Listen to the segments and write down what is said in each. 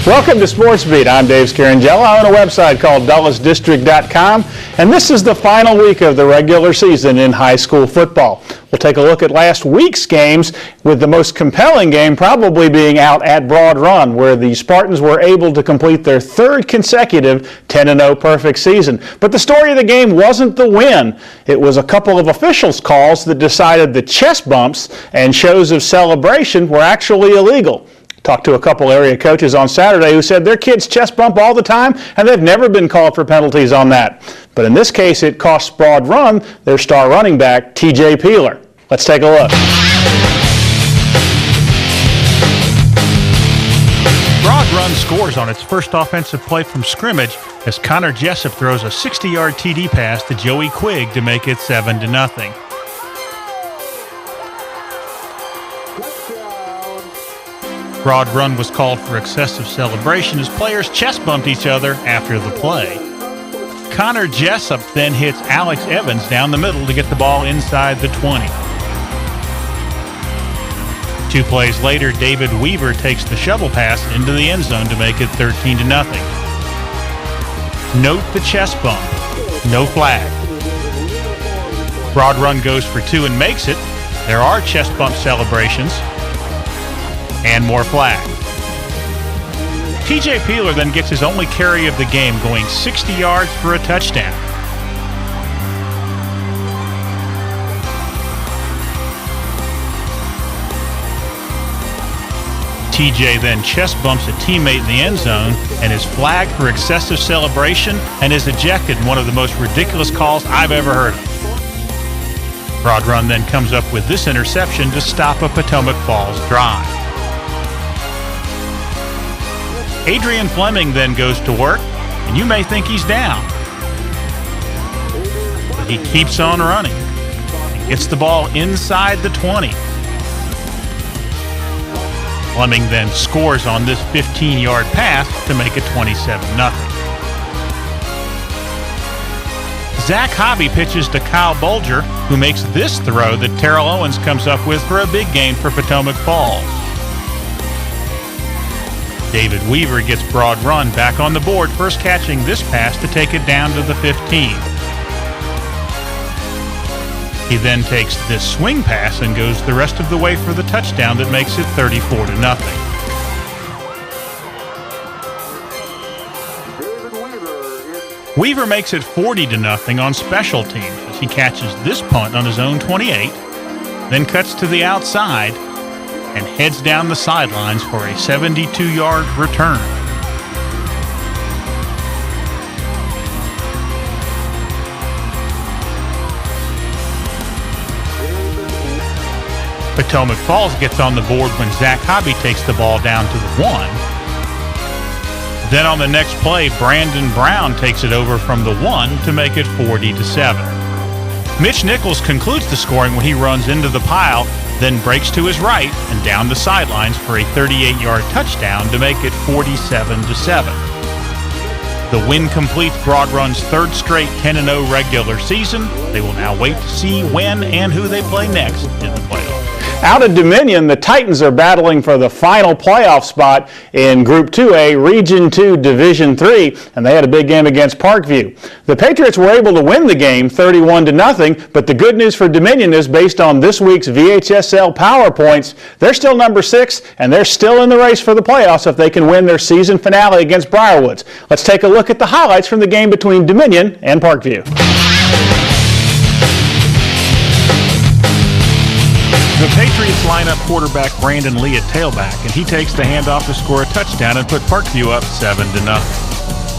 Welcome to SportsBeat. I'm Dave Scarangella. I own a website called DullasDistrict.com, and this is the final week of the regular season in high school football. We'll take a look at last week's games, with the most compelling game probably being out at Broad Run, where the Spartans were able to complete their third consecutive 10-0 perfect season. But the story of the game wasn't the win. It was a couple of officials' calls that decided the chest bumps and shows of celebration were actually illegal. Talked to a couple area coaches on Saturday who said their kids chest bump all the time and they've never been called for penalties on that. But in this case, it cost Broad Run their star running back, TJ Peeler. Let's take a look. Broad Run scores on its first offensive play from scrimmage as Connor Jessup throws a 60-yard TD pass to Joey Quigg to make it 7-0. Broad Run was called for excessive celebration as players chest bumped each other after the play. Connor Jessup then hits Alex Evans down the middle to get the ball inside the 20. 2 plays later, David Weaver takes the shovel pass into the end zone to make it 13-0. Note the chest bump. No flag. Broad Run goes for 2 and makes it. There are chest bump celebrations and more flags. TJ Peeler then gets his only carry of the game, going 60 yards for a touchdown. TJ then chest bumps a teammate in the end zone and is flagged for excessive celebration and is ejected in one of the most ridiculous calls I've ever heard of. Broad Run then comes up with this interception to stop a Potomac Falls drive. Adrian Fleming then goes to work, and you may think he's down. But he keeps on running. He gets the ball inside the 20. Fleming then scores on this 15-yard pass to make it 27-0. Zach Hobby pitches to Kyle Bolger, who makes this throw that Terrell Owens comes up with for a big gain for Potomac Falls. David Weaver gets Broad Run back on the board, first catching this pass to take it down to the 15. He then takes this swing pass and goes the rest of the way for the touchdown that makes it 34-0. Weaver makes it 40-0 on special teams as he catches this punt on his own 28, then cuts to the outside and heads down the sidelines for a 72-yard return. Potomac Falls gets on the board when Zach Hobby takes the ball down to the 1. Then on the next play, Brandon Brown takes it over from the 1 to make it 40-7. Mitch Nichols concludes the scoring when he runs into the pile, then breaks to his right and down the sidelines for a 38-yard touchdown to make it 47-7. The win completes Broad Run's third straight 10-0 regular season. They will now wait to see when and who they play next in the playoffs. Out at Dominion, the Titans are battling for the final playoff spot in Group 2A, Region 2, Division 3, and they had a big game against Parkview. The Patriots were able to win the game 31-0, but the good news for Dominion is based on this week's VHSL Power Points, they're still number 6, and they're still in the race for the playoffs if they can win their season finale against Briarwoods. Let's take a look at the highlights from the game between Dominion and Parkview. The Patriots line up quarterback Brandon Lee at tailback, and he takes the handoff to score a touchdown and put Parkview up 7-0.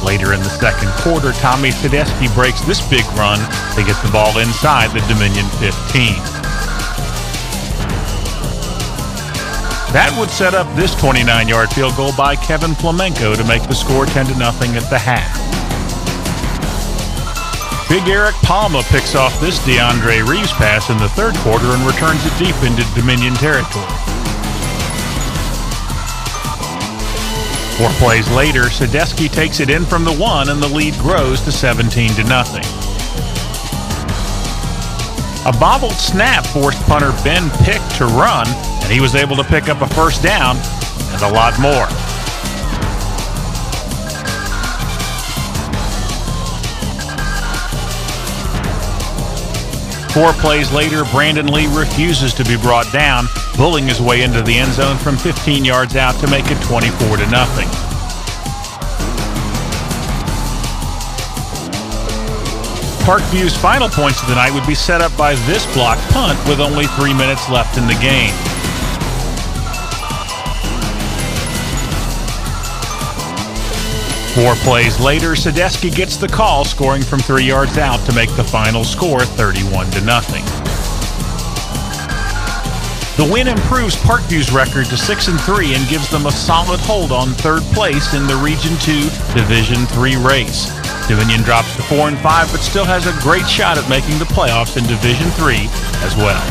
Later in the second quarter, Tommy Tedeschi breaks this big run to get the ball inside the Dominion 15. That would set up this 29-yard field goal by Kevin Flamenco to make the score 10-0 at the half. Big Eric Palma picks off this DeAndre Reeves pass in the third quarter and returns it deep into Dominion territory. 4 plays later, Sadesky takes it in from the 1 and the lead grows to 17-0. A bobbled snap forced punter Ben Pick to run, and he was able to pick up a first down and a lot more. 4 plays later, Brandon Lee refuses to be brought down, bullying his way into the end zone from 15 yards out to make it 24-0. Parkview's final points of the night would be set up by this blocked punt with only 3 minutes left in the game. Four plays later, Sadesky gets the call, scoring from 3 yards out to make the final score 31-0. The win improves Parkview's record to 6-3 and gives them a solid hold on third place in the Region 2 Division III race. Dominion drops to 4-5, but still has a great shot at making the playoffs in Division III as well.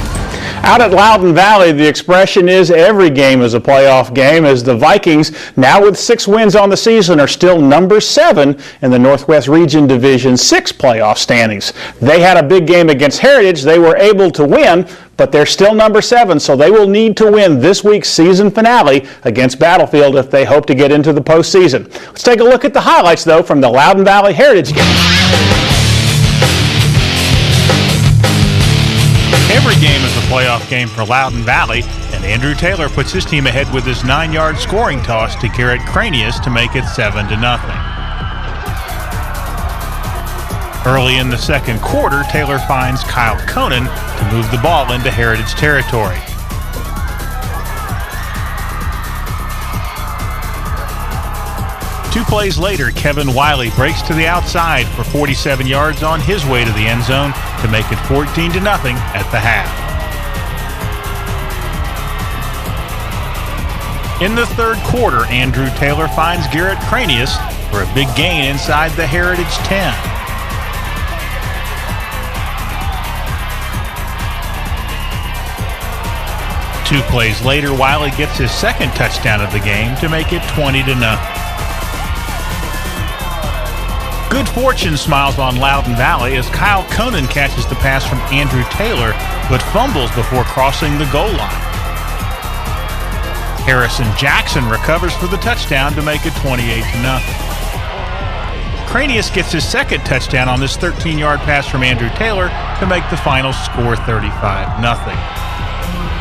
Out at Loudoun Valley, the expression is every game is a playoff game, as the Vikings, now with 6 wins on the season, are still number 7 in the Northwest Region Division 6 playoff standings. They had a big game against Heritage. They were able to win, but they're still number 7, so they will need to win this week's season finale against Battlefield if they hope to get into the postseason. Let's take a look at the highlights, though, from the Loudoun Valley Heritage game. Every game is a playoff game for Loudoun Valley, and Andrew Taylor puts his team ahead with his 9-yard scoring toss to Garrett Cranius to make it 7-0. Early in the second quarter, Taylor finds Kyle Conan to move the ball into Heritage territory. Two plays later, Kevin Wiley breaks to the outside for 47 yards on his way to the end zone to make it 14-0 at the half. In the third quarter, Andrew Taylor finds Garrett Cranius for a big gain inside the Heritage 10. Two plays later, Wiley gets his second touchdown of the game to make it 20-0. Good fortune smiles on Loudoun Valley as Kyle Conan catches the pass from Andrew Taylor, but fumbles before crossing the goal line. Harrison Jackson recovers for the touchdown to make it 28-0. Cranius gets his second touchdown on this 13-yard pass from Andrew Taylor to make the final score 35-0.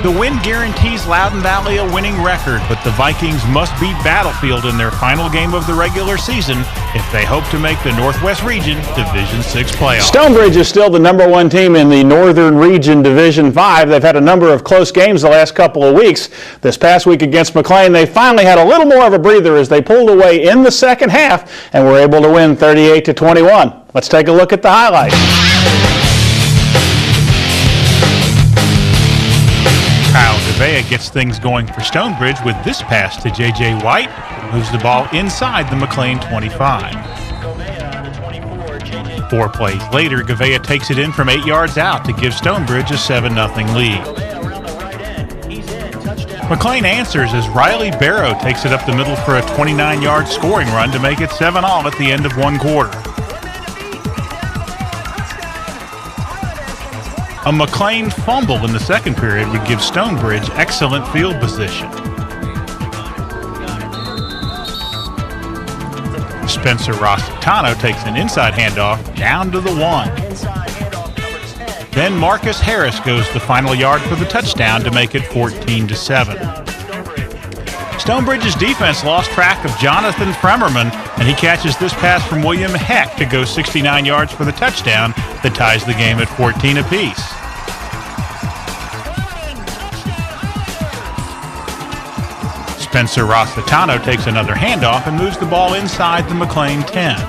The win guarantees Loudoun Valley a winning record, but the Vikings must beat Battlefield in their final game of the regular season if they hope to make the Northwest Region Division 6 playoffs. Stonebridge is still the number 1 team in the Northern Region Division 5. They've had a number of close games the last couple of weeks. This past week against McLean, they finally had a little more of a breather as they pulled away in the second half and were able to win 38-21. Let's take a look at the highlights. Kyle Gavea gets things going for Stonebridge with this pass to J.J. White, who moves the ball inside the McLean 25. 4 plays later, Gavea takes it in from 8 yards out to give Stonebridge a 7-0 lead. McLean answers as Riley Barrow takes it up the middle for a 29-yard scoring run to make it 7-all at the end of one quarter. A McLean fumble in the second period would give Stonebridge excellent field position. Spencer Rossitano takes an inside handoff down to the 1. Then Marcus Harris goes the final yard for the touchdown to make it 14-7. Stonebridge's defense lost track of Jonathan Fremerman, and he catches this pass from William Heck to go 69 yards for the touchdown that ties the game at 14 apiece. Spencer Rossitano takes another handoff and moves the ball inside the McLean 10.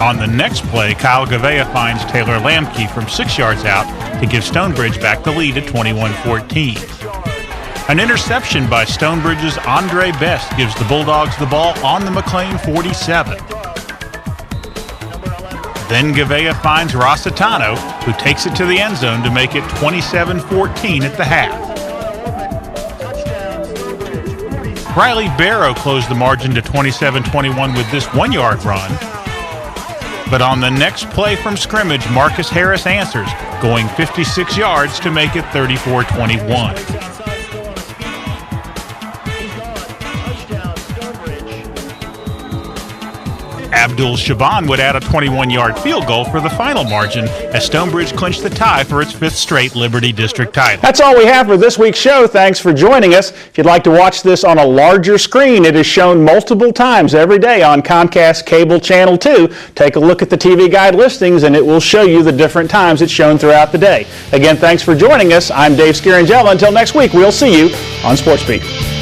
On the next play, Kyle Gavea finds Taylor Lamke from 6 yards out to give Stonebridge back the lead at 21-14. An interception by Stonebridge's Andre Best gives the Bulldogs the ball on the McLean 47. Then Gavea finds Rossitano, who takes it to the end zone to make it 27-14 at the half. Riley Barrow closed the margin to 27-21 with this 1-yard run. But on the next play from scrimmage, Marcus Harris answers, going 56 yards to make it 34-21. Abdul Shaban would add a 21-yard field goal for the final margin as Stonebridge clinched the tie for its 5th straight Liberty District title. That's all we have for this week's show. Thanks for joining us. If you'd like to watch this on a larger screen, it is shown multiple times every day on Comcast Cable Channel 2. Take a look at the TV Guide listings and it will show you the different times it's shown throughout the day. Again, thanks for joining us. I'm Dave Scarangella. Until next week, we'll see you on SportsBeat.